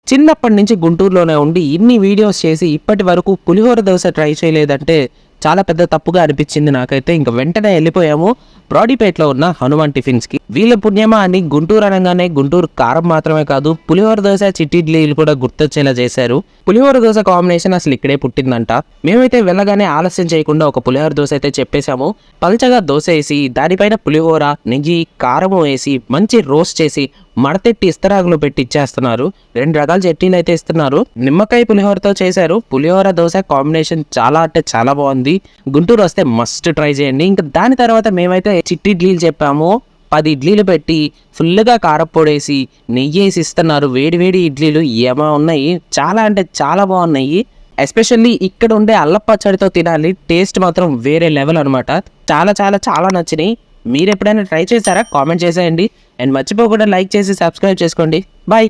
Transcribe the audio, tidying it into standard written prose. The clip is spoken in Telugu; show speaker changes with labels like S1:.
S1: చిన్నప్పటి నుంచి గుంటూరులోనే ఉండి ఇన్ని వీడియోస్ చేసి ఇప్పటి వరకు పులిహోర దోశ ట్రై చేయలేదంటే చాలా పెద్ద తప్పుగా అనిపించింది నాకైతే. ఇంకా వెంటనే వెళ్ళిపోయాము బ్రాడీపేటలో ఉన్న హనుమాన్ టిఫిన్స్కి. వీళ్ళ పుణ్యమా అని గుంటూరు అనగానే గుంటూరు కారం మాత్రమే కాదు, పులిహోర దోశ చిట్టిడ్లీలు కూడా గుర్తొచ్చేలా చేశారు. పులిహోర దోశ కాంబినేషన్ అసలు ఇక్కడే పుట్టిందంట. మేమైతే వెళ్ళగానే ఆలస్యం చేయకుండా ఒక పులిహోర దోశ అయితే చెప్పేశాము. పల్చగా దోశ వేసి దానిపైన పులిహోర, నెయ్యి, కారము వేసి మంచి రోస్ట్ చేసి మడతెట్టి ఇస్తరాకులో పెట్టి ఇచ్చేస్తున్నారు. 2 రకాల చట్నీలు అయితే ఇస్తున్నారు. నిమ్మకాయ పులిహోరతో చేశారు. పులిహోర దోశ కాంబినేషన్ చాలా అంటే చాలా బాగుంది. గుంటూరు వస్తే మస్ట్ ట్రై చేయండి. ఇంకా దాని తర్వాత మేమైతే చిట్టి ఇడ్లీలు చెప్పాము. 10 ఇడ్లీలు పెట్టి ఫుల్గా కారప్పొడేసి నెయ్యి వేసి ఇస్తున్నారు. వేడి ఇడ్లీలు ఏమా ఉన్నాయి, చాలా అంటే చాలా బాగున్నాయి. ఎస్పెషల్లీ ఇక్కడ ఉండే అల్లం పచ్చడితో తినాలి. టేస్ట్ మాత్రం వేరే లెవెల్ అనమాట. చాలా చాలా చాలా నచ్చినాయి. మీరు ఎప్పుడైనా ట్రై చేశారా? కామెంట్ చేసేయండి. అండ్ మర్చిపోకుండా లైక్ చేసి సబ్స్క్రైబ్ చేసుకోండి. బాయ్.